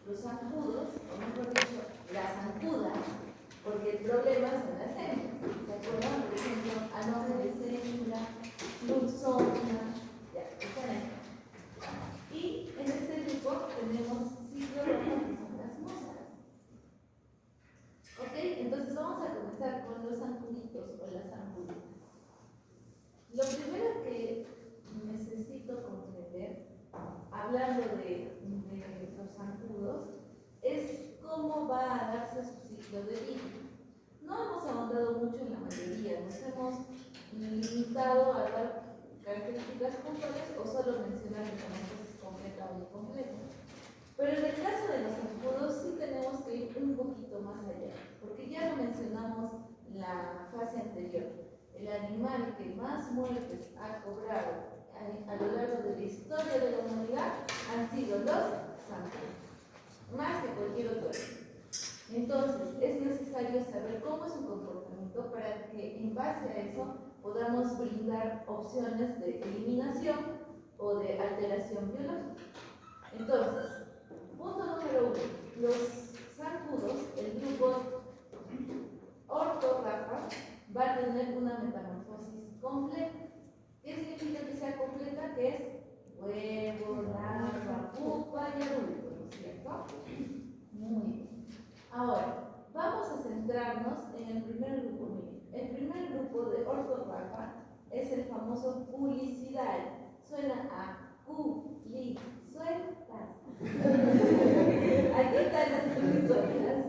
los zancudos, o mejor dicho, las zancudas, porque el problema son las hembras. ¿Se acuerdan? Por ejemplo, Anopheles hembra, Luxona, ya, están ahí. Y en este grupo tenemos Cicloroma, que son las moscas. Ok, entonces vamos a comenzar con los zancuditos o las zancuditas. Lo primero que necesito comprender, hablando de los zancudos, es cómo va a darse su ciclo de vida. No hemos ahondado mucho en la mayoría, nos hemos limitado a dar características puntuales o solo mencionar metamorfosis completa o incompleta. Pero en el caso de los zancudos sí tenemos que ir un poquito más allá, porque ya lo mencionamos en la fase anterior. El animal que más muertes ha cobrado a lo largo de la historia de la humanidad han sido los zancudos, más que cualquier otro. Entonces, es necesario saber cómo es su comportamiento para que en base a eso podamos brindar opciones de eliminación o de alteración biológica. Entonces, punto número 1. Los zancudos, el grupo Orthorhyncha, va a tener una metamorfosis completa. ¿Qué significa que sea completa? Que es huevo, larva, pupa y adulto, ¿no es cierto? Muy bien. Ahora, vamos a centrarnos en el primer grupo. Miren, el primer grupo de Orthorhyncha es el famoso Culicidae. Suena a culi, suelta. Aquí están las culisuelas.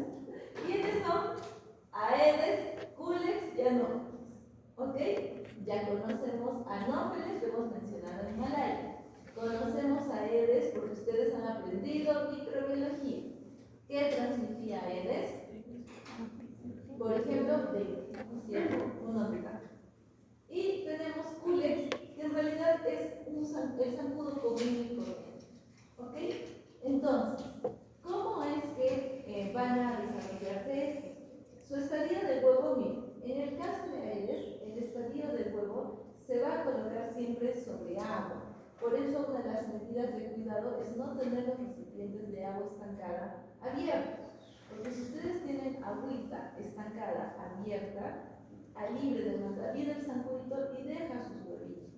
¿Quiénes son? Aedes, Culex y Anopheles. ¿Ok? Ya conocemos a Anopheles, lo hemos mencionado en Himalaya. Conocemos a Aedes porque ustedes han aprendido microbiología. ¿Qué transmitía Aedes? Por ejemplo, ¿cierto? Un hospital. Y tenemos Culex, que en realidad es el zancudo común y corriente. ¿Ok? Entonces, ¿cómo es que van a desarrollarse esto? Su estadio del huevo, miren, en el caso de Aedes, el estadio del huevo se va a colocar siempre sobre agua. Por eso una de las medidas de cuidado es no tener los recipientes de agua estancada abiertos. Porque si ustedes tienen agüita estancada abierta, libre de masa, viene el zancudito y deja sus huevitos.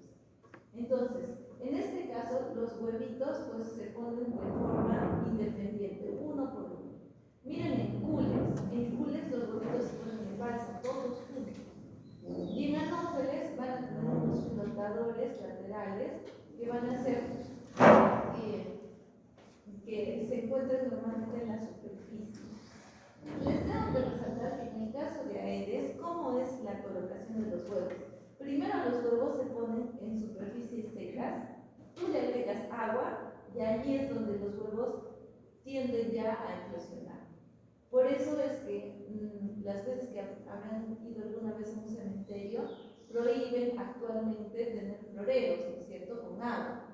Entonces, en este caso, los huevitos pues se ponen de forma independiente, uno por uno. Miren en Culex los huevitos se ponen en balsa, todos juntos. Y en Anopheles van a tener unos flotadores laterales que van a hacer que se encuentren normalmente en la superficie. Les tengo que resaltar que en el caso de Aedes, ¿cómo es la colocación de los huevos? Primero los huevos se ponen en superficies secas, tú le agregas agua y allí es donde los huevos tienden ya a eclosionar. Por eso es que las veces que habrán ido alguna vez a un cementerio, prohíben actualmente tener floreros, ¿no es cierto?, con agua.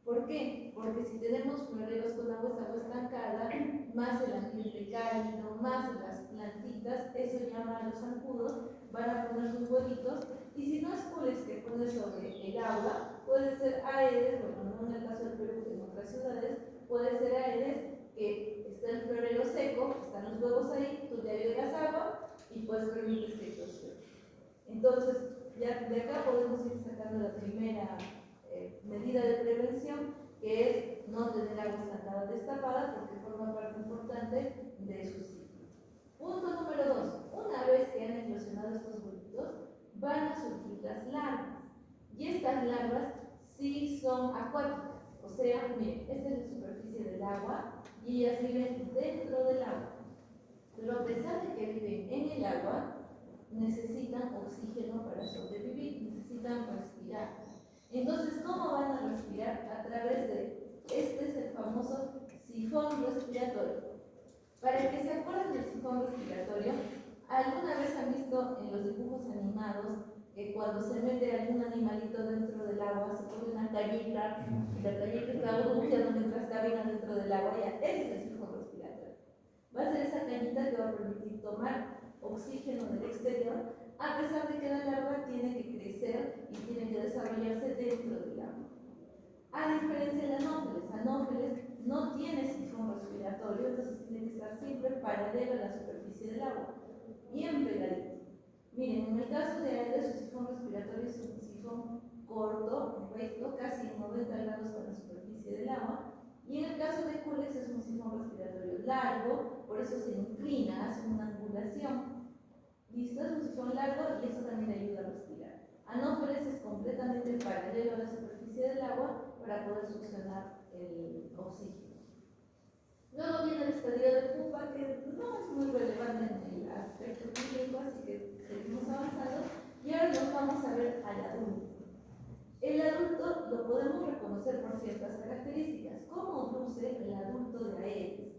¿Por qué? Porque si tenemos floreros con agua estancada, más el ambiente cálido, más las plantitas, eso llama a los zancudos, van a poner sus huevitos, y si no es Culex que pone sobre el agua, puede ser Aedes, bueno, no en el caso del Perú, en otras ciudades, puede ser Aedes, que está el florero seco, están los huevos ahí, tú le agregas agua y pues permites que eclosione. Entonces, ya de acá podemos ir sacando la primera medida de prevención, que es no tener agua estancada destapada porque forma parte importante de su ciclo. Punto número 2. Una vez que han eclosionado estos huevitos, van a surgir las larvas. Y estas larvas sí son acuáticas. O sea, miren, esta es la superficie del agua y ellas viven dentro del agua. Pero a pesar de que viven en el agua, necesitan oxígeno para sobrevivir, necesitan respirar. Entonces, ¿cómo van a respirar? A través de, este es el famoso sifón respiratorio. Para que se acuerden del sifón respiratorio, ¿alguna vez han visto en los dibujos animados que cuando se mete algún animalito dentro del agua se pone una cañita y la cañita está burbujeando mientras camina dentro del agua? Ya, ese es el sifón respiratorio. Va a ser esa cañita que va a permitir tomar oxígeno del exterior, a pesar de que la larva tiene que crecer y tiene que desarrollarse dentro del agua. A diferencia de Anopheles no tiene sifón sifón respiratorio, entonces tiene que estar siempre paralelo a la superficie del agua, bien pegadito. Miren, en el caso de Aedes, su sifón respiratorio es un sifón corto, recto, casi en 90 grados con la superficie del agua. Y en el caso de Culex es un sifón respiratorio largo, por eso se inclina, hace una angulación. ¿Listo? Es un sifón largo y eso también le ayuda a respirar. Anófeles es completamente paralelo a la superficie del agua para poder succionar el oxígeno. Luego viene el estadio de pupa, que no es muy relevante en el aspecto clínico, así que seguimos avanzando. Y ahora nos vamos a ver al adulto. El adulto lo podemos reconocer por ciertas características. ¿Cómo luce el adulto de Aedes?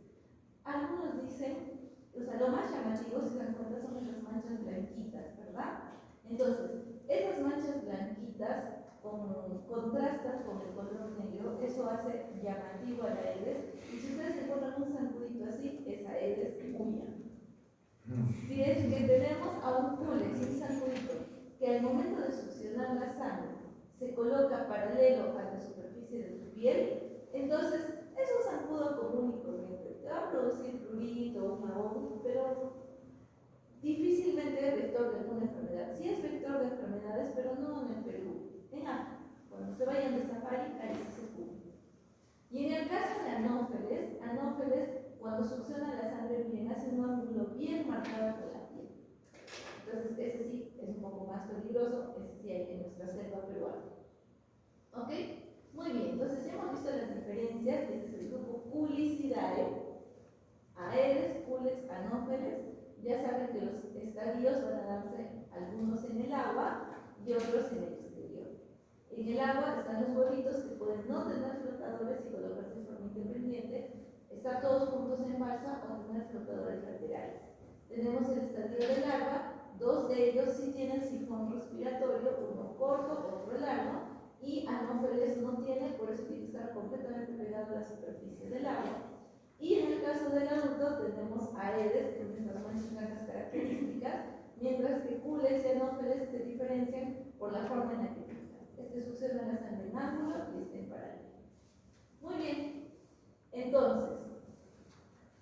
Algunos dicen, o sea, lo más llamativo, si se dan cuenta, son esas manchas blanquitas, ¿verdad? Entonces, esas manchas blanquitas contrastan con el color negro, eso hace llamativo a la Aedes. Y si ustedes se ponen un zancudito así, es Aedes huya. Si es que tenemos a un Culex, un zancudito, que al momento de succionar la sangre se coloca paralelo a la superficie de tu piel, entonces es un zancudo común y corriente. Te va a producir prurito, un ahoggo, pero difícilmente es vector de alguna enfermedad. Sí es vector de enfermedades, pero no en el Perú, en África. Cuando se vayan de safari, ahí sí se cubre. Y en el caso de Anófeles, cuando succiona la sangre, miren, hace un ángulo bien marcado con la piel. Entonces, ese sí es un poco más peligroso, ese sí hay en nuestra selva peruana. ¿Ok? Muy bien, entonces ya hemos visto las diferencias. Este es el grupo Culicidae, Aedes, Culex, Anófeles. Ya saben que los estadios van a darse algunos en el agua y otros en el exterior. En el agua están los huevitos que pueden no tener flotadores y colocarse de forma independiente, estar todos juntos en balsa o tener flotadores laterales. Tenemos el estadio del agua, dos de ellos sí tienen sifón respiratorio, uno corto, otro largo, y Anófeles no tiene, por eso tiene que estar completamente pegado a la superficie del agua. Y en el caso del adulto tenemos Aedes con estas manchas características, mientras que Culex y Anófeles se diferencian por la forma en la que piensan. Este sucede la sangre en ángulo y este en paralelo. Muy bien, entonces,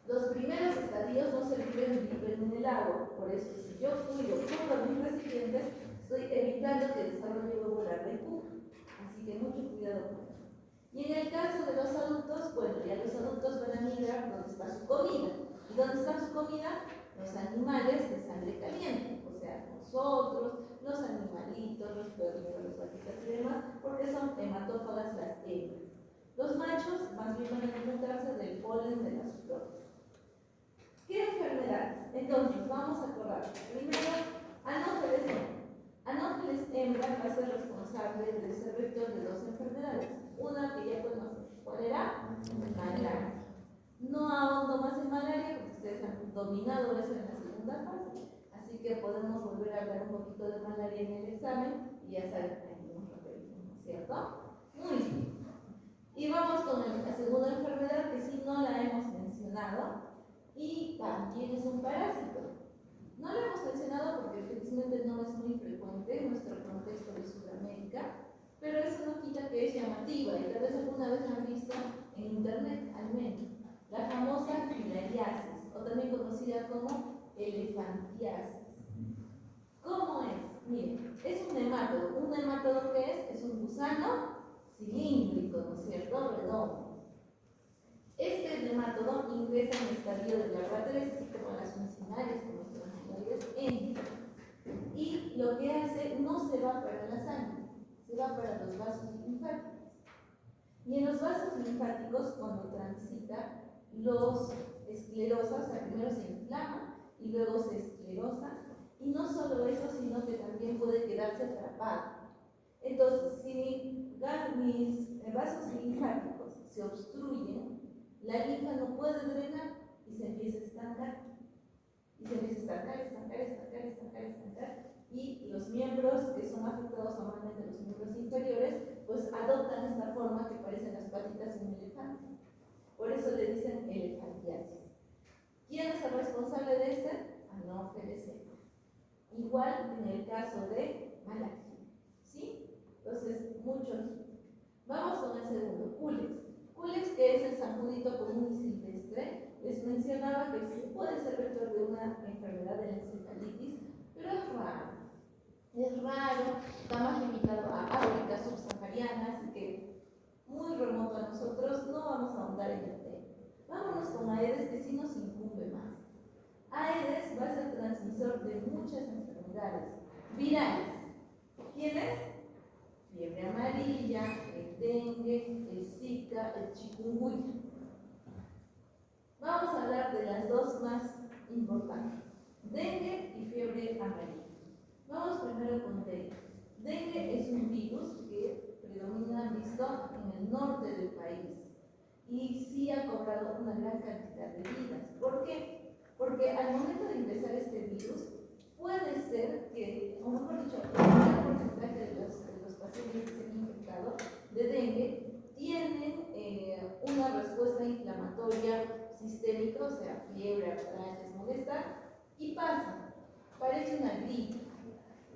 los primeros estadios no se viven en el agua, por eso si yo cuido todos mis recipientes, estoy evitando que el desarrollo globular de Q. Así que mucho cuidado con eso. Y en el caso de los adultos, bueno, ya los adultos van a migrar donde está su comida. ¿Y dónde está su comida? Los animales de sangre caliente, o sea, nosotros, los animalitos, los perritos, los gatitos y demás, porque son hematófagas las hembras. Los machos más bien van a alimentarse del polen de las flores. ¿Qué enfermedades? Entonces, vamos a acordar. Primero, Anófeles hembra va a ser responsable de ser vector de dos enfermedades. Una que ya conocen. ¿Cuál era? Malaria. No ahondo más en malaria porque ustedes han dominado eso en la segunda fase. Así que podemos volver a hablar un poquito de malaria en el examen y ya saben, ahí nos repetimos, ¿no es cierto? Muy bien. Y vamos con la segunda enfermedad que sí no la hemos mencionado y también es un parásito. No lo hemos mencionado porque felizmente no es muy frecuente en nuestro contexto de Sudamérica, pero eso no quita que es llamativa y tal vez alguna vez la han visto en internet, al menos. La famosa filariasis, o también conocida como elefantiasis. ¿Cómo es? Miren, es un nemátodo. ¿Un nemátodo qué es? Es un gusano cilíndrico, ¿no es cierto? Redondo. Este nemátodo ingresa en el estadio de la rata, así como las mucinales, como nuestras mucinales, entra. Y lo que hace no se va para la sangre, se va para los vasos linfáticos. Y en los vasos linfáticos, cuando transita, los esclerosa, o sea, primero se inflama y luego se esclerosa. Y no solo eso, sino que también puede quedarse atrapado. Entonces, si mis vasos linfáticos se obstruyen, la linfa no puede drenar y se empieza a estancar. Y se empieza a estancar. Y los miembros que son afectados, normalmente los miembros inferiores, pues adoptan esta forma que parecen las patitas de un elefante. Por eso le dicen elefantiasis. ¿Quién es el responsable de este? Anófeles hembra. Igual en el caso de malaria. ¿Sí? Entonces, muchos. Vamos con el segundo, Culex. Culex, que es el zancudito común y silvestre. mencionaba que sí puede ser vector de una enfermedad de la encefalitis, pero es raro. Es raro, está más limitado a África subsahariana, así que muy remoto a nosotros, no vamos a ahondar en el tema. Vámonos con Aedes, que sí nos incumbe más. Aedes va a ser transmisor de muchas enfermedades virales. ¿Quiénes? Fiebre amarilla, el dengue, el zika, el chikungunya. Vamos a hablar de las dos más importantes, dengue y fiebre amarilla. Vamos primero con dengue. Dengue es un virus que predomina, visto, en el norte del país y sí ha cobrado una gran cantidad de vidas. ¿Por qué? Porque al momento de ingresar este virus, puede ser que, o mejor dicho, el gran porcentaje de los pacientes que se han infectado de dengue tienen una respuesta inflamatoria sistémica, o sea, fiebre, artralgias, molestar, y pasa, parece una gripe.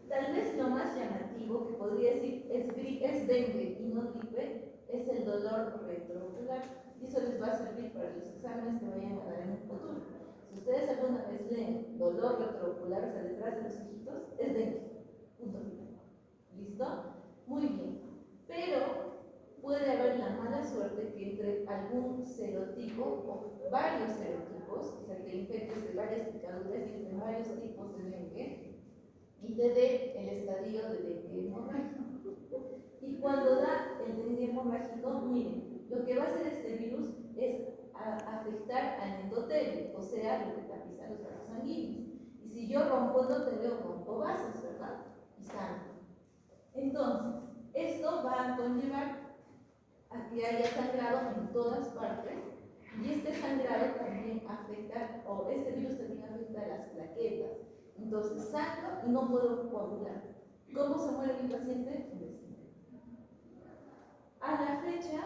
Tal vez lo más llamativo que podría decir es dengue y no gripe, es el dolor retroocular, y eso les va a servir para los exámenes que vayan a dar en el futuro. Si ustedes alguna vez leen dolor retroocular, o sea, detrás de los ojitos, es dengue. Punto final. ¿Listo? Muy bien. Pero puede haber la mala suerte que entre algún serotipo o varios serotipos, o sea, que infectes de varias picaduras y entre varios tipos de dengue, y te dé el estadio de dengue hemorrágico. Y cuando da el dengue hemorrágico, miren, lo que va a hacer este virus es afectar al endotelio, o sea, lo que tapiza los vasos sanguíneos. Y si yo rompo endotelio, rompo vasos, ¿verdad? Y sangre. Entonces, esto va a conllevar a que haya sangrado en todas partes, y este sangrado también afecta, o este virus también afecta a las plaquetas. Entonces sangro y no puedo coagular. ¿Cómo se muere mi paciente? A la fecha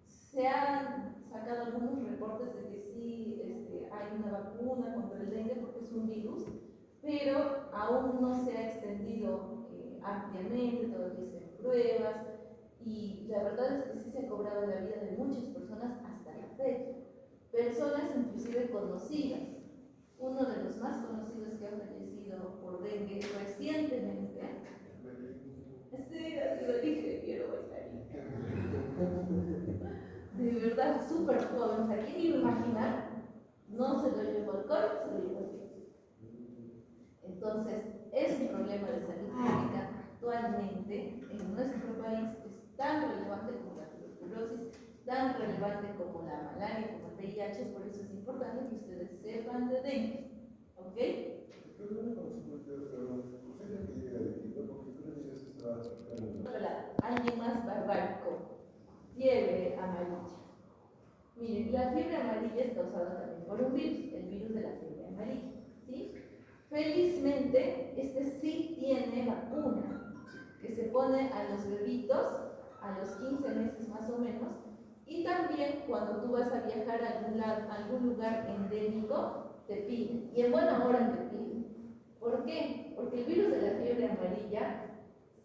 se han sacado algunos reportes de que sí hay una vacuna contra el dengue porque es un virus, pero aún no se ha extendido ampliamente, todavía se hacen pruebas, y la verdad es que sí se ha cobrado la vida de muchas personas hasta la fecha. Personas inclusive conocidas. Uno de los más conocidos que ha fallecido por dengue recientemente, sí, ha sido el ingeniero bailarín. De verdad, súper joven. O sea, ¿quién iba a imaginar? No se lo llevó al COVID, se lo llevó al virus. Entonces, es un problema de salud pública actualmente en nuestro país. Es tan relevante como la tuberculosis, tan relevante como la malaria, como el VIH, por eso es importante que ustedes sepan de dengue. ¿Ok? Alguien más barbárico. Fiebre amarilla. Miren, la fiebre amarilla es causada también por un virus, el virus de la fiebre amarilla. ¿Sí? Felizmente, este sí tiene vacuna, que se pone a los bebitos a los 15 meses más o menos, y también cuando tú vas a viajar a algún lugar endémico, te piden, y en buena hora te piden. ¿Por qué? Porque el virus de la fiebre amarilla,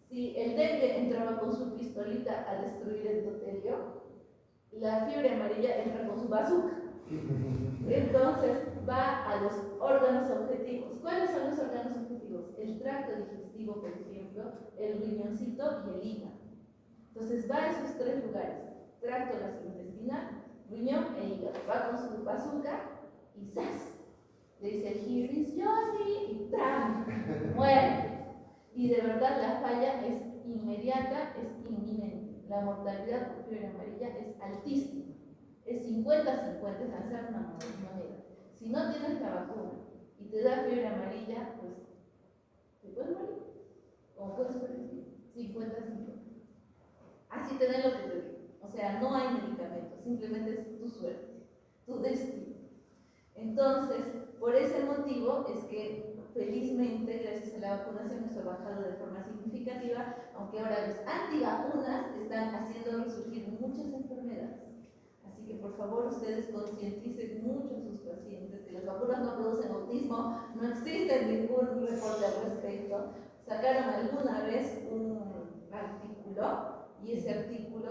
si el dengue entraba con su pistolita a destruir el endotelio, la fiebre amarilla entra con su bazooka. Entonces va a los órganos objetivos. ¿Cuáles son los órganos objetivos? El tracto digestivo, por ejemplo, el riñoncito y el hígado. Entonces va a esos tres lugares: tracto gastrointestinal, riñón e hígado. Va con su bazooka y ¡zas! Le dice, here is Johnny, y ¡tram! Muere. Y de verdad la falla es inmediata, es inminente. La mortalidad por fiebre amarilla es altísima. Es 50-50, lanzar una moneda. Si no tienes la vacuna y te da fiebre amarilla, pues te puedes morir. O puedes sobrevivir. 50-50. Así te dan lo que te digo. O sea, no hay medicamento, simplemente es tu suerte, tu destino. Entonces, por ese motivo es que felizmente, gracias a la vacunación, esto ha bajado de forma significativa, aunque ahora los antivacunas están haciendo resurgir muchas enfermedades. Así que por favor ustedes concienticen mucho a sus pacientes que las vacunas no producen autismo, no existe ningún reporte al respecto. Sacaron alguna vez un artículo y ese artículo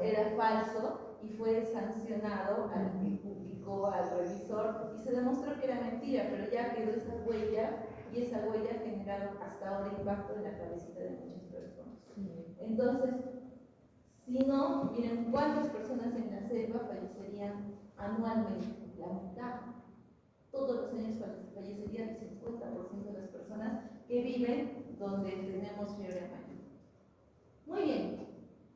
era falso y fue sancionado al que publicó, al revisor. error y se demostró que era mentira, pero ya quedó esa huella y esa huella ha generado hasta ahora impacto en la cabecita de muchas personas. Entonces, si no, miren cuántas personas en la selva fallecerían anualmente, la mitad. Todos los años fallecerían el 50% de las personas que viven donde tenemos fiebre amarilla. Muy bien.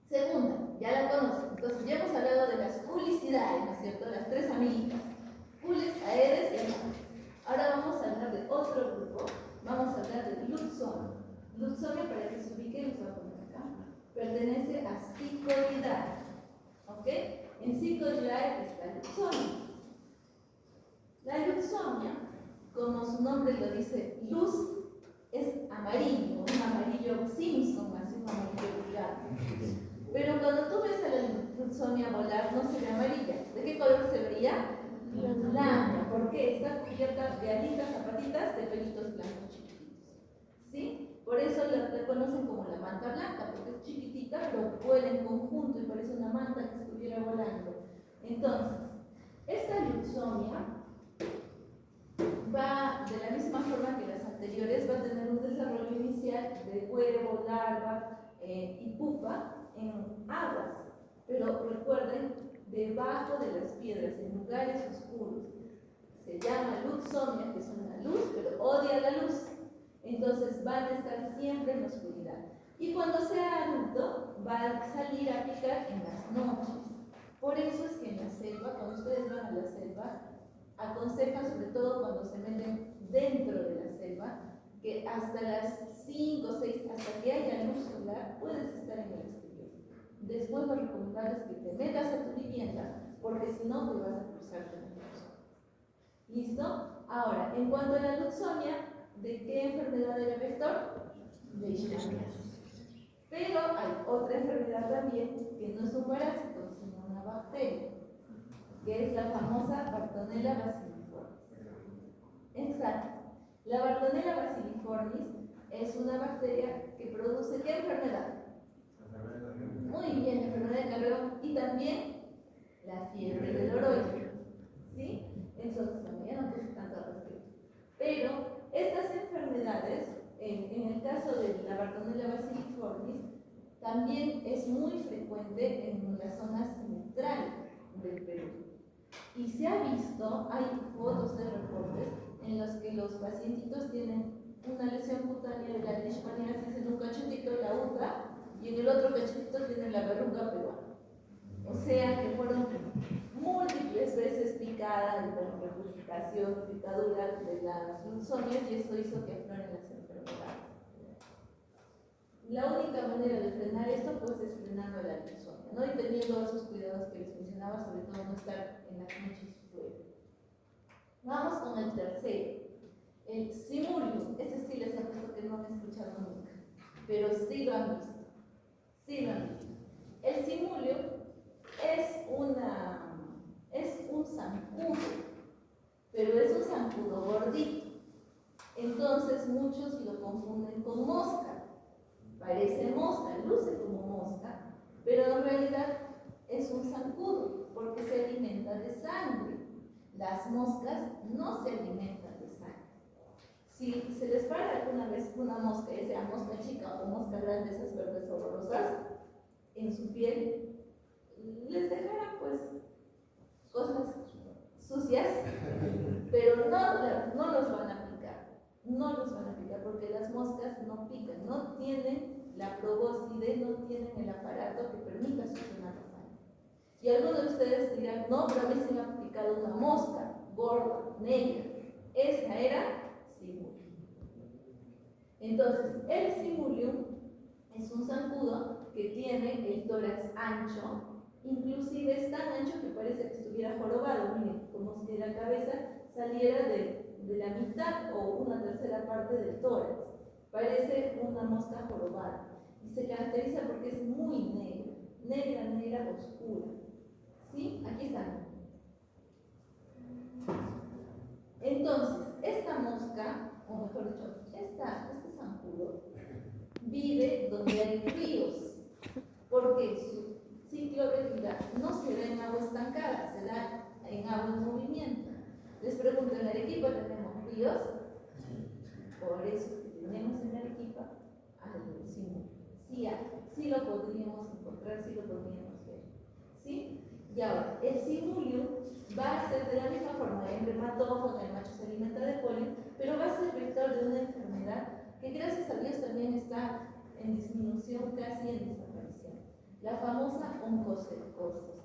Segunda, ya la conocen. Entonces ya hemos hablado de las culicidades, ¿no es cierto? Las tres amiguitas. Culis, Aedes y Anuales. Ahora vamos a hablar de otro grupo. Vamos a hablar de Luxomia. Luxomia, para que se ubiquen, les voy a poner acá, pertenece a Psychodidae. ¿Ok? En Psychodidae está Luxomia. La Luxomia, como su nombre lo dice, luz es amarillo, un amarillo Simpson, así un amarillo brillante. Pero cuando tú ves a la Luxomia volar, no se ve amarilla. ¿De qué color se vería? Blanca. ¿Por qué? Está cubierta de alitas, zapatitas de pelitos blancos chiquititos. ¿Sí? Por eso la conocen como la manta blanca, porque es chiquitita, pero vuela en conjunto y parece una manta que estuviera volando. Entonces, esta Luxomia va, de la misma forma que las anteriores, va a tener un desarrollo inicial de huevo, larva y pupa en aguas, pero recuerden, debajo de las piedras, en lugares oscuros. Se llama Luxomia, que es una luz, pero odia la luz. Entonces van a estar siempre en la oscuridad. Y cuando sea adulto, va a salir a picar en las noches. Por eso es que en la selva, cuando ustedes van a la selva, aconsejan, sobre todo cuando se meten dentro de la selva, que hasta las 5 o 6, hasta que haya luz solar, puedes estar en el exterior. Después lo recomendable es que te metas a tu vivienda, porque si no te vas a cruzar con la luz. ¿Listo? Ahora, en cuanto a la Luxomia, ¿de qué enfermedad era vector? De leishmaniasis. Pero hay otra enfermedad también que no es un parásito, sino una bacteria, que es la famosa Bartonella bacilliformis. Exacto. La Bartonella bacilliformis es una bacteria que produce ¿qué enfermedad? Muy bien, la enfermedad de Carrión y también la fiebre del oroide. ¿Sí? Entonces, también no puse tanto al respecto. Pero estas enfermedades, en el caso de la Bartonella bacilliformis, también es muy frecuente en la zona central del Perú. Y se ha visto, hay fotos de reportes en los que los pacientitos tienen una lesión cutánea de la leishmaniasis en un cachetito de la utra y en el otro cachetito tienen la verruga peruana. O sea que fueron múltiples veces picadas con regurgitación, picadura de las Luxomias y esto hizo que afloren las enfermedades. La única manera de frenar esto pues es frenando la Luxomia, ¿no? Y teniendo esos cuidados que les mencionaba, sobre todo no estar en las noches fuera. Vamos con el tercero, el Simurium. Ese sí les apuesto que no han escuchado nunca, pero sí lo han visto. Sí lo han visto. El Simurium es un zancudo, pero es un zancudo gordito. Entonces muchos lo confunden con mosca. Parece mosca, luce como mosca, pero en realidad es un zancudo porque se alimenta de sangre. Las moscas no se alimentan de sangre. Si se les para alguna vez una mosca, ya sea mosca chica o mosca grande, esas verdes horrorosas, en su piel, les dejarán pues cosas sucias, pero no los van a picar. No los van a picar porque las moscas no pican, no tienen la probóscide, no tienen el aparato que permita succionar la sangre. Y algunos de ustedes dirán, no, pero a mí se me ha picado una mosca gorda, negra. Esa era Simurium. Entonces, el Simurium es un zancudo que tiene el tórax ancho, inclusive es tan ancho que parece que estuviera jorobado, miren, como si la cabeza saliera de la mitad o una tercera parte del tórax. Parece una mosca jorobada y se caracteriza porque es muy negra, negra, oscura. ¿Sí? Aquí están. Entonces, esta mosca, o mejor dicho, este zancudo, vive donde hay ríos, porque su ciclo de vida no se da en agua estancada, se da en agua en movimiento. Les pregunto, ¿en Arequipa tenemos ríos? Por eso que tenemos en Arequipa algo simulio. Sí lo podríamos encontrar, sí lo podríamos ver. ¿Sí? Y ahora, el simulio va a ser de la misma forma, el hematófago, el macho se alimenta de polen, pero va a ser vector de una enfermedad que gracias a Dios también está en disminución, casi en desaparición. La famosa oncocercosis.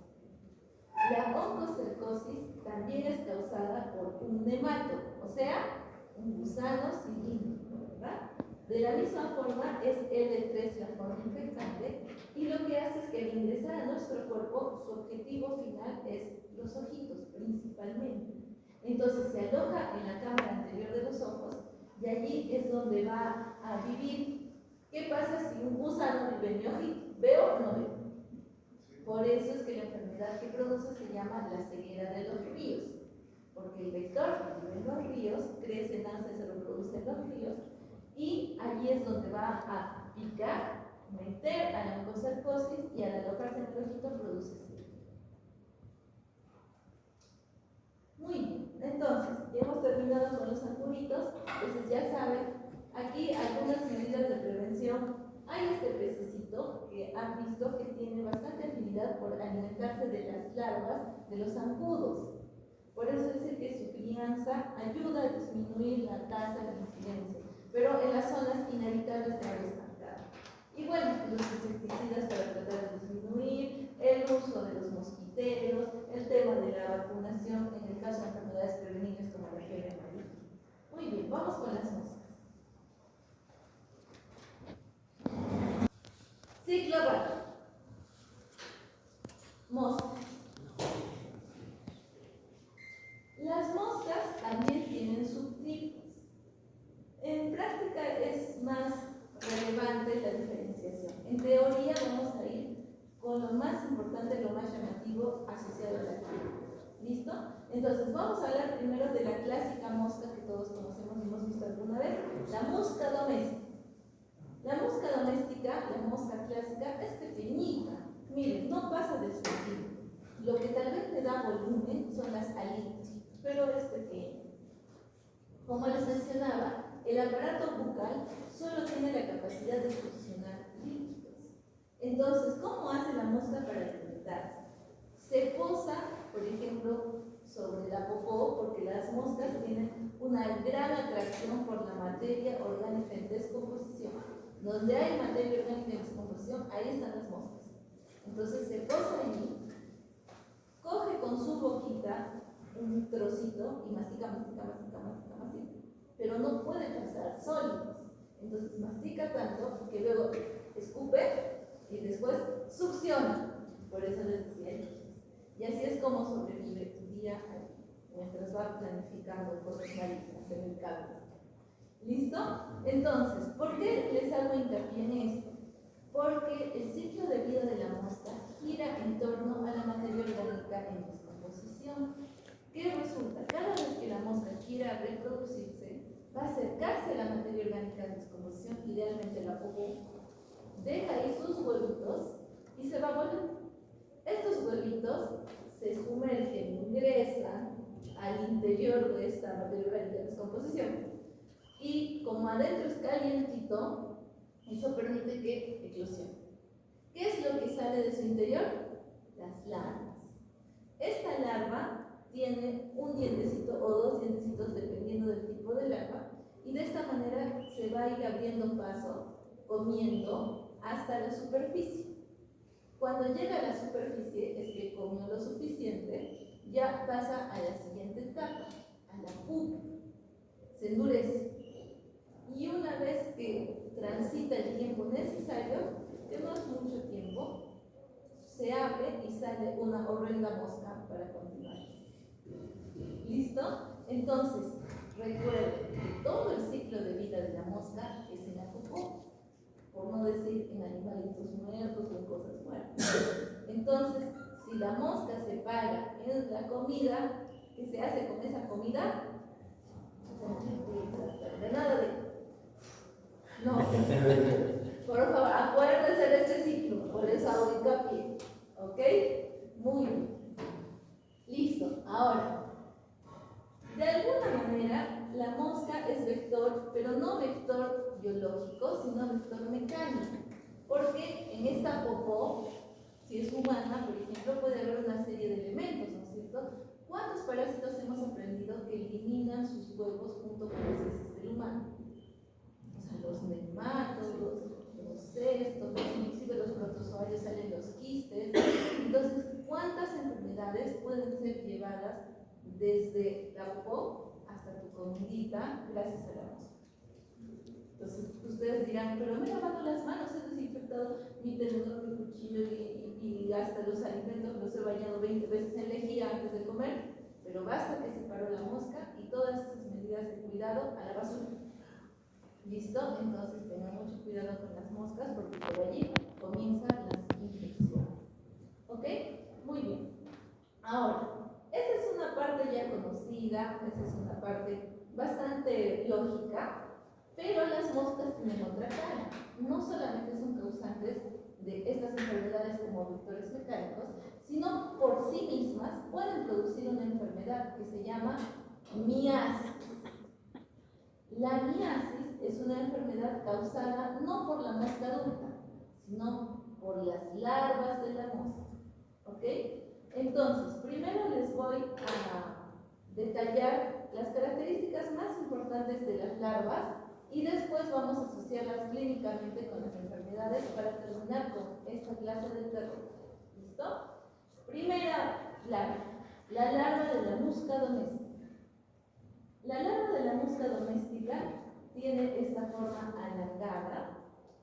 La oncocercosis también es causada por un nemato, o sea, un gusano cilíndrico, ¿verdad? De la misma forma es L3 la forma infectante, y lo que hace es que al ingresar a nuestro cuerpo, su objetivo final es los ojitos principalmente. Entonces se aloja en la cámara anterior de los ojos y allí es donde va a vivir. ¿Qué pasa si un gusano vive en mi ojito? ¿Veo o no veo? Por eso es que la enfermedad que produce se llama la ceguera de los ríos, porque el vector que vive en los ríos crece, nace, se reproduce en los ríos, y allí es donde va a picar, meter a la oncocercosis, y al alojarse en el ojito produce ceguera. Muy bien, entonces ya hemos terminado con los zancuditos. Entonces ya saben, aquí algunas medidas de prevención. Hay este pececito que han visto que tiene bastante afinidad por alimentarse de las larvas de los zancudos. Por eso dice que su crianza ayuda a disminuir la tasa de incidencia, pero en las zonas inhabitables de área estancada. Y bueno, los insecticidas para tratar de disminuir, el uso de los mosquiteros, el tema de la vacunación en el caso de enfermedades prevenibles como la fiebre amarilla. Muy bien, vamos con las moscas. Ciclo rápido. Moscas. Las moscas también tienen subtipos. En práctica es más relevante la diferenciación. En teoría vamos a ir con lo más importante, lo más llamativo asociado a la actividad. ¿Listo? Entonces vamos a hablar primero de la clásica mosca que todos conocemos y hemos visto alguna vez, la mosca doméstica. La mosca doméstica, la mosca clásica, es pequeñita. Miren, no pasa del centímetro. Lo que tal vez le da volumen son las alitas, pero es pequeño. Como les mencionaba, el aparato bucal solo tiene la capacidad de succionar líquidos. Entonces, ¿cómo hace la mosca para alimentarse? Se posa, por ejemplo, sobre la popó, porque las moscas tienen una gran atracción por la materia orgánica en descomposición. Donde hay materia orgánica en descomposición, ahí están las moscas. Entonces se posa allí, coge con su boquita un trocito y mastica, pero no puede pasar sólidos. Entonces mastica tanto que luego escupe y después succiona. Por eso les decía ellos. Y así es como sobrevive tu día mientras va planificando cosas marítimas en el campo. ¿Listo? Entonces, ¿por qué les hago hincapié en esto? Porque el ciclo de vida de la mosca gira en torno a la materia orgánica en descomposición. ¿Qué resulta? Cada vez que la mosca quiera reproducirse, va a acercarse a la materia orgánica en descomposición, idealmente la popó, deja ahí sus huevitos y se va volando. Estos huevitos se sumergen, ingresan al interior de esta materia orgánica en descomposición. Y como adentro es calientito, eso permite que eclosione. ¿Qué es lo que sale de su interior? Las larvas. Esta larva tiene un dientecito o dos dientecitos dependiendo del tipo de larva, y de esta manera se va a ir abriendo paso, comiendo hasta la superficie. Cuando llega a la superficie es que comió lo suficiente, ya pasa a la siguiente etapa, a la pupa. Se endurece. Y una vez que transita el tiempo necesario, que no es mucho tiempo, se abre y sale una horrenda mosca para continuar. ¿Listo? Entonces, recuerden que todo el ciclo de vida de la mosca es en la popó, por no decir en animalitos muertos o en cosas muertas. Entonces, si la mosca se para en la comida, ¿qué se hace con esa comida? De nada de... No, por favor, acuérdense de este ciclo, por eso hago hincapié. ¿Ok? Muy bien. Listo. Ahora, De alguna manera, la mosca es vector, pero no vector biológico, sino vector mecánico. Porque en esta popó, si es humana, por ejemplo, puede haber una serie de elementos, ¿no es cierto? ¿Cuántos parásitos hemos aprendido que eliminan sus huevos junto con las heces del humano? O sea, los nematodos, los cestos, inclusive los protozoarios salen los quistes. Entonces, ¿cuántas enfermedades pueden ser llevadas desde la popó hasta tu comidita gracias a la mosca? Entonces, ustedes dirán, pero me he lavado las manos, he desinfectado mi tenedor, mi cuchillo y hasta los alimentos los he bañado 20 veces en lejía antes de comer, pero basta que se paró la mosca y todas esas medidas de cuidado a la basura. ¿Listo? Entonces tengan mucho cuidado con las moscas porque por allí comienzan las infecciones. ¿Ok? Muy bien. Ahora, esa es una parte ya conocida, esa es una parte bastante lógica, pero las moscas tienen otra cara. No solamente son causantes de estas enfermedades como vectores mecánicos, sino por sí mismas pueden producir una enfermedad que se llama miasis. La miasis es una enfermedad causada no por la mosca adulta, sino por las larvas de la mosca. ¿Ok? Entonces, primero les voy a detallar las características más importantes de las larvas y después vamos a asociarlas clínicamente con las enfermedades para terminar con esta clase de terror. ¿Listo? Primera larva, la larva de la mosca doméstica. La larva de la mosca doméstica tiene esta forma alargada.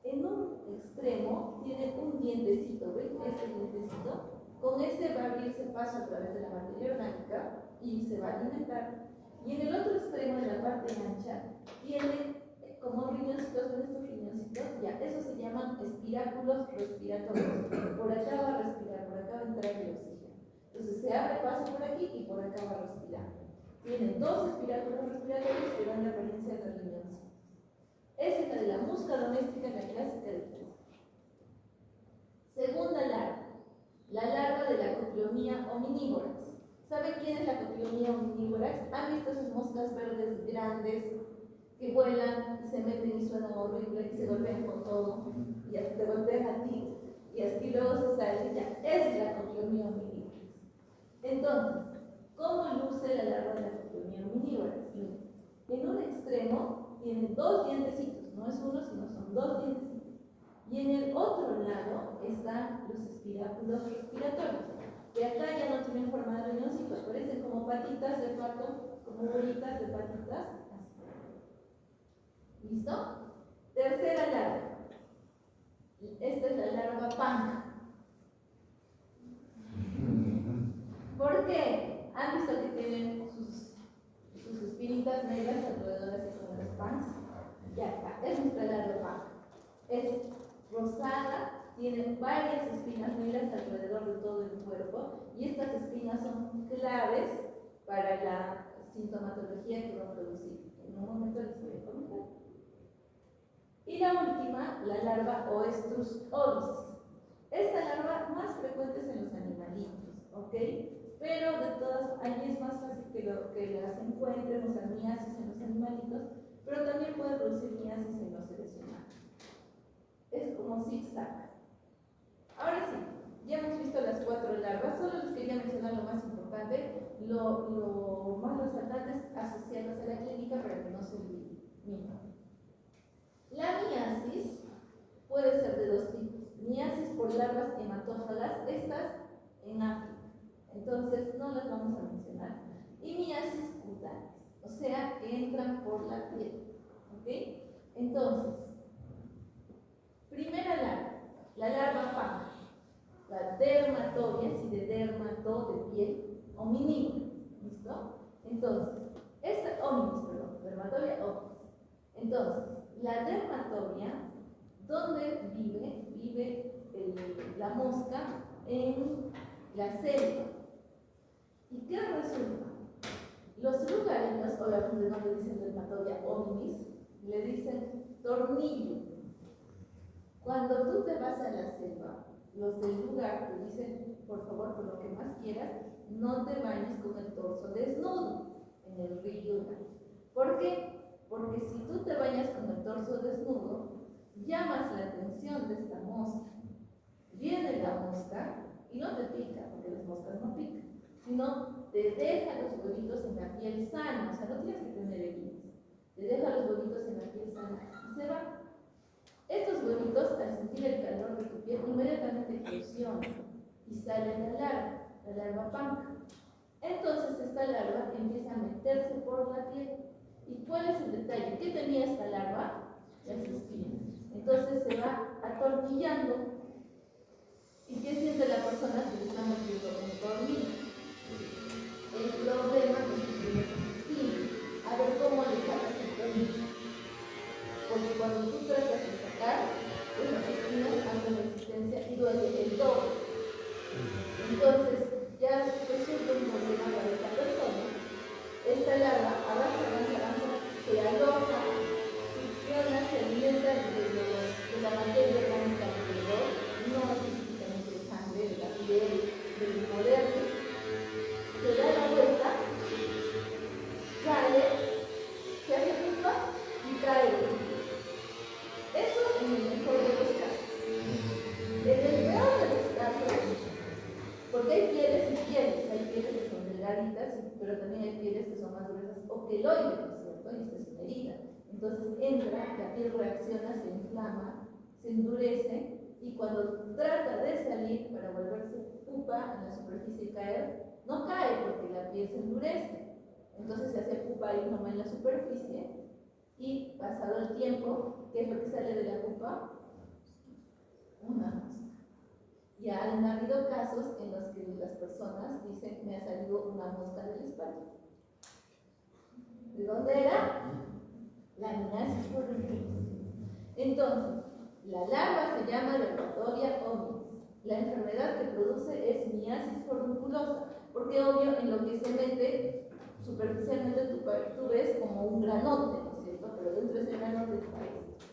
En un extremo tiene un dientecito, ¿ven? Este dientecito. Con ese va a abrirse paso a través de la materia orgánica y se va a alimentar. Y en el otro extremo, en la parte ancha, tiene como riñoncitos, ¿ven estos riñoncitos? Ya, esos se llaman espiráculos respiratorios. Por acá va a respirar, por acá va a entrar el oxígeno. Entonces se abre paso por aquí y por acá va a respirar. Tienen dos espiráculos respiratorios que dan la apariencia de riñoncitos. Esa es la de la mosca doméstica, la clásica de tres. Segunda larva, la larva de la Cotylonia omnivorax. ¿Saben quién es la Cotylonia omnivorax? ¿Han visto esas moscas verdes grandes que vuelan y se meten y suenan horrible y se golpean con todo y hasta te golpean a ti y así luego se salen? Ya, esa es la Cotylonia omnivorax. Entonces, ¿cómo luce la larva de la Cotylonia omnivorax? En un extremo tiene dos dientecitos, no es uno, sino son dos dientecitos. Y en el otro lado están los espiráculos respiratorios, que acá ya no tienen forma de riñoncitos, parecen como patitas de pato, como bolitas de patitas, así. ¿Listo? Tercera larva. Esta es la larva panja. ¿Por qué? ¿Han visto que tienen sus espinitas negras alrededor así como los pans? Ya está, es nuestra larva panja. Es rosada, tiene varias espinas negras alrededor de todo el cuerpo y estas espinas son claves para la sintomatología que va a producir. En un momento les voy a comentar. Y la última, la larva Oestrus ovis. Esta larva más frecuente es en los animalitos, ¿ok? Pero de todas, allí es más fácil que las encuentren, o sea, miasis en los animalitos, pero también puede producir miasis en los seres humanos. Es como zigzag. Ahora sí, ya hemos visto las 4 larvas, solo les quería mencionar lo más importante, lo más resaltante es asociarlas a la clínica para que no se olviden. La miasis puede ser de dos tipos. Miasis por larvas hematófagas, estas en África, entonces no las vamos a mencionar. Y miasis cutáneas, o sea, que entran por la piel. ¿Ok? Entonces, primera larva, la larva panja, la dermatobia, si de dermato, de piel, hominívora. ¿Listo? Entonces, esta, hominis, perdón, dermatobia, hominis. Entonces, la dermatobia, ¿dónde vive? Vive la mosca en la selva. ¿Y qué resulta? Los lugareños, obviamente no le dicen dermatobia hominis, le dicen tornillo. Cuando tú te vas a la selva, los del lugar te dicen, por favor, por lo que más quieras, no te bañes con el torso desnudo. En el río. ¿Por qué? Porque si tú te bañas con el torso desnudo, llamas la atención de esta mosca. Viene la mosca y no te pica, porque las moscas no pican, sino te deja los huevitos en la piel sana, o sea, no tienes que tener heridas. Te deja los huevitos en la piel sana y se va. Estos huevitos, al sentir el calor de tu piel, inmediatamente eclosionan y sale la larva panca. Entonces esta larva empieza a meterse por la piel. ¿Y cuál es el detalle? ¿Qué tenía esta larva? Las espinas. Entonces se va atornillando. ¿Y qué siente la persona que le está metiendo un tornillo? El problema es que tiene esas espinas. A ver cómo le sacas el tornillo. Porque cuando tú tratas de sacar, pues las espinas hacen resistencia y duele el doble. Entonces, ya resulta un problema para esta persona. Esta larva avanza, se aloja, succiona, se alimenta de la materia orgánica alrededor, no específicamente de sangre, de la piel, del hipodermis, se da la vuelta, sale, se hace pupa y cae. Eso en el mejor de los casos. En el peor de los casos, porque hay pieles que son delgaditas, pero también hay pieles que son más gruesas o queloides, ¿no es cierto? Y esta es una herida. Entonces entra, la piel reacciona, se inflama, se endurece, y cuando trata de salir para volverse pupa en la superficie y caer, no cae porque la piel se endurece. Entonces se hace pupa ahí nomás en la superficie, y pasado el tiempo, ¿qué es lo que sale de la pupa? Una mosca. Ya han habido casos en los que las personas dicen, me ha salido una mosca de la espalda. ¿De dónde era? La miasis formicosa. Entonces, la larva se llama Dermatoria omnis. La enfermedad que produce es miasis formiculosa, porque obvio en lo que se mete, superficialmente tú ves como un granote, ¿no es cierto? Pero dentro de ese granote está esto.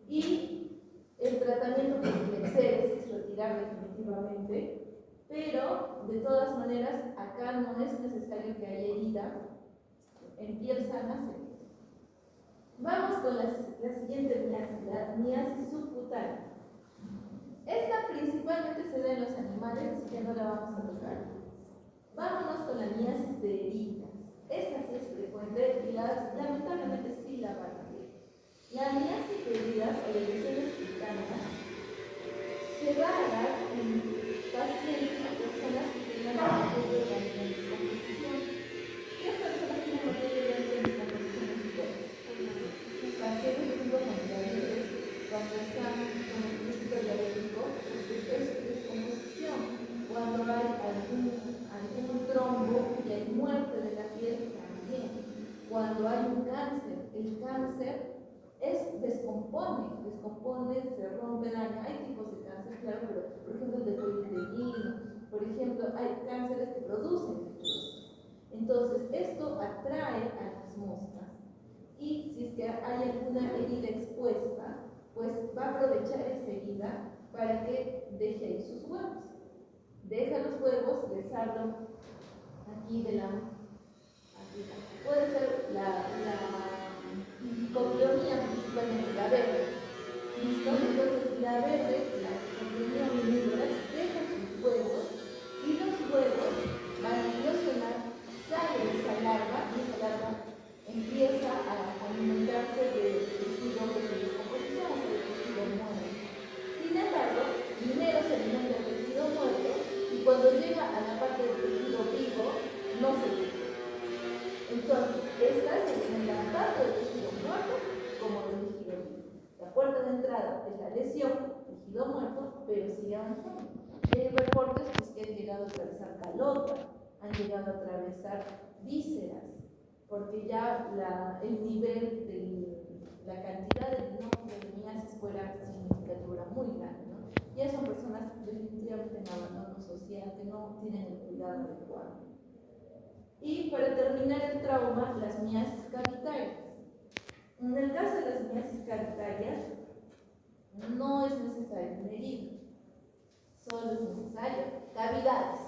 Y el tratamiento que se es retirar definitivamente, pero de todas maneras acá no es necesario que haya herida, en piel sana se quita. Vamos con la siguiente miasis, la miasis subcutánea. Esta principalmente se da en los animales, así que no la vamos a tocar. Vámonos con la miasis de heridas. Esta sí es frecuente y lamentablemente sí la van a ver. La miasis de heridas o de lesiones cutáneas se va a dar en pacientes o personas que tengan materia orgánica en descomposición. ¿Qué personas tienen materia orgánica en descomposición en su cuerpo? Pacientes con diabetes, cuando están con el principio diabético, porque es descomposición. Cuando hay algún trombo y hay muerte de la piel, también. Cuando hay un cáncer, el cáncer descompone, se rompe, daña. Hay tipos de cáncer, claro, pero por ejemplo el de poliuretino, por ejemplo, hay cánceres que producen fibrosis. Entonces, esto atrae a las moscas, y si es que hay alguna herida expuesta, pues va a aprovechar esa herida para que deje ahí sus huevos. Deja los huevos, les hablo aquí de la... Puede ser la coprionía, principalmente la verde. ¿Listo? Entonces la verde, la coprionía omnívoras, deja sus huevos y los huevos van a eclosionar, sale esa larva y esa larva empieza a alimentarse de tejido de descomposición o de tejido muerto. Sin embargo, primero se alimenta del tejido muerto y cuando llega a la parte del tejido vivo, no se ve. Entonces, estas se alimentan tanto del tejido muerto como del tejido vivo. La puerta de entrada es la lesión, tejido muerto, pero sigue avanzando. Y hay reportes pues, que han llegado a atravesar calota, han llegado a atravesar vísceras, porque ya el nivel de la cantidad de número de miasis fuera significativo, era muy grande, ¿no? Ya son personas definitivamente en abandono social, que no tienen el cuidado adecuado. Y para terminar el trauma, las miasis cavitarias. En el caso de las miasis cavitarias, no es necesario una herida, solo es necesario cavidades.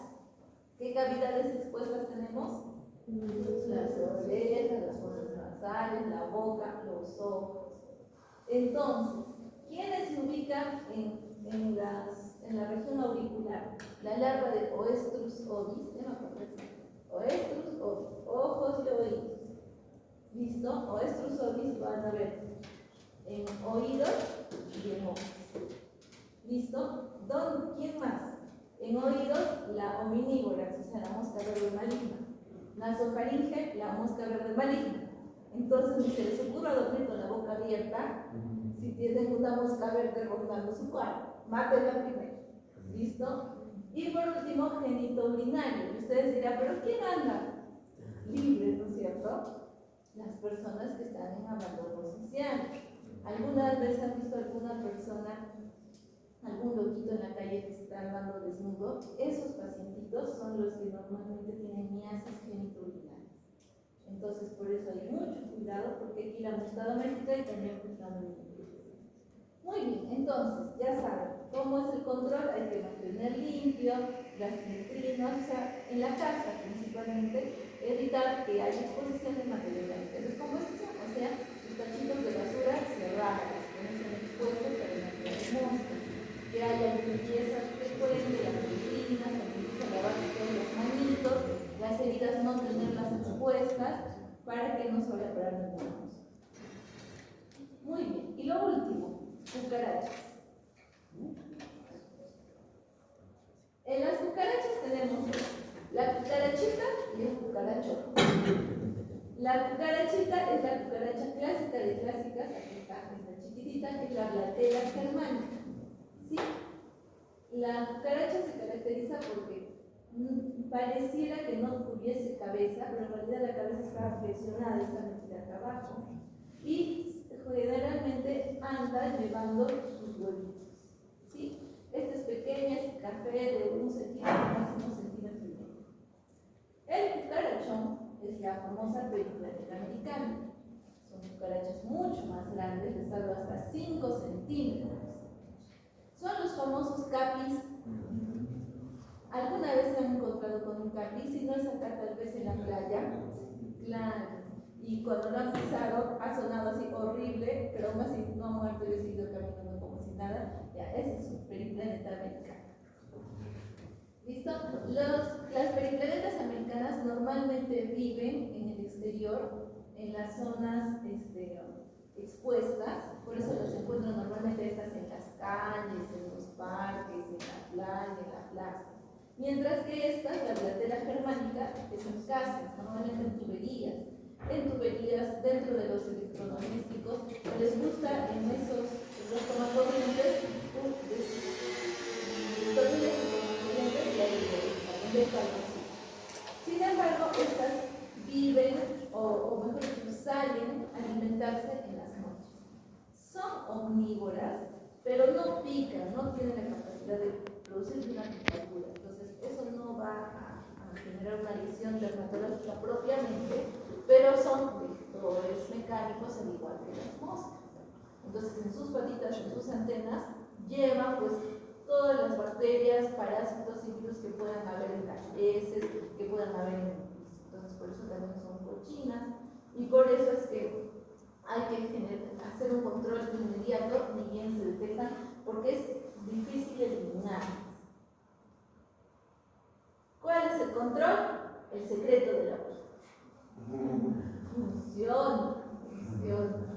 ¿Qué cavidades expuestas tenemos? Las las orejas, las fosas nasales, la boca, los ojos. Entonces, ¿quiénes se ubican en la región auricular? La larva de Oestrus ovis, Oestrus ovis, ojos y oídos. ¿Listo? Oestrus ovis van a ver en oídos y en ojos. ¿Listo? ¿Quién más? En oídos, la hominívorax, o sea, la mosca verde maligna. Nasofaringe, la mosca verde maligna. Entonces, ni se les ocurra dormir con la boca abierta si tienen una mosca verde rondando su cuarto. Mátenla primero. ¿Listo? Y por último, genito urinario. Y ustedes dirán, ¿pero quién anda libre, no es cierto? Las personas que están en abandono social. ¿Alguna vez han visto alguna persona, algún loquito en la calle que está andando desnudo? Esos pacientitos son los que normalmente tienen miasis genitourinaria. Entonces, por eso hay mucho cuidado, porque aquí la mosca doméstica y también la doméstica. Muy bien, entonces, ya saben, ¿cómo es el control? Hay que mantener limpio las vitrinas, o sea, en la casa principalmente, evitar que haya exposición de material de descomposición, o sea, los tachitos de basura cerrados, que no estén expuestos para no tener monstruos, que haya limpieza frecuente, las vitrinas, lavarse todos los manitos, las heridas no tenerlas expuestas para que no se vaya a parar ninguna cosa. Muy bien, y lo último, cucarachas. En las cucarachas tenemos la cucarachita y el cucarachón. La cucarachita es la cucaracha clásica de clásicas, aquí está esta chiquitita, que es la Blattera germanica. ¿Sí? La cucaracha se caracteriza porque pareciera que no tuviese cabeza, pero en realidad la cabeza está flexionada, está metida acá abajo. Y generalmente anda llevando sus huevitos. ¿Sí? Esta es pequeña, es café de 1 centímetro, máximo 1,5 centímetros. El cucarachón es la famosa Periplaneta americana. Son cucarachas mucho más grandes, les salgo hasta 5 centímetros. Son los famosos capis. ¿Alguna vez se han encontrado con un capi? Si no es acá, tal vez en la playa. Claro. Y cuando lo han pisado, ha sonado así horrible, pero aún así no ha muerto y ha seguido caminando como si nada. Ya, ese es un periplaneta americano. ¿Listo? Las periplanetas americanas normalmente viven en el exterior, en las zonas expuestas, por eso las encuentran normalmente estas en las calles, en los parques, en la playa, en la plaza. Mientras que estas, la Blattera germanica, es en casas, normalmente en tuberías dentro de los electrodomésticos, les gusta en los tomacorrientes, sin embargo, estas viven, o mejor dicho, salen a alimentarse en las noches. Son omnívoras, pero no pican, no tienen la capacidad de producir una picadura. Entonces, eso no va a generar una lesión dermatológica propiamente, pero son vectores mecánicos al igual que las moscas. Entonces, en sus patitas, en sus antenas, llevan pues todas las bacterias, parásitos y virus que puedan haber en las heces, que puedan haber en el piso. Entonces, por eso también son cochinas, y por eso es que hay que hacer un control inmediato, ni bien se detectan, porque es difícil eliminarlas. ¿Cuál es el control? El secreto de la vida. Funciona.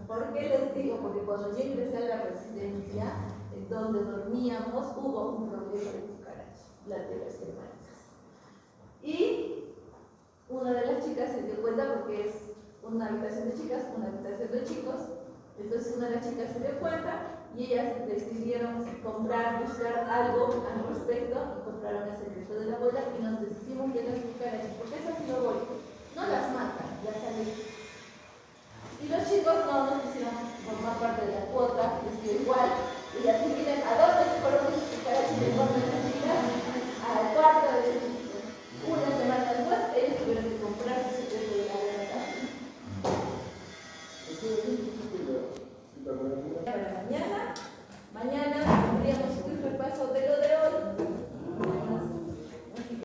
¿Por qué les digo? Porque cuando yo ingresé a la residencia, donde dormíamos, hubo un problema de cucarachas, Blattera germanicas. Y una de las chicas se dio cuenta, porque es una habitación de chicas, una habitación de chicos. Entonces una de las chicas se dio cuenta y ellas decidieron buscar algo al respecto, y compraron el secreto de la abuela y nos deshicimos de las cucarachas, porque esas no las matan, las alejan. Y los chicos no quisieron formar parte de la cuota, les dio igual, y así miren a dónde se fueron esas cucarachas de forma de las chicas, al cuarto de los chicos. Una semana después, ellos tuvieron que comprar su secreto de la abuela.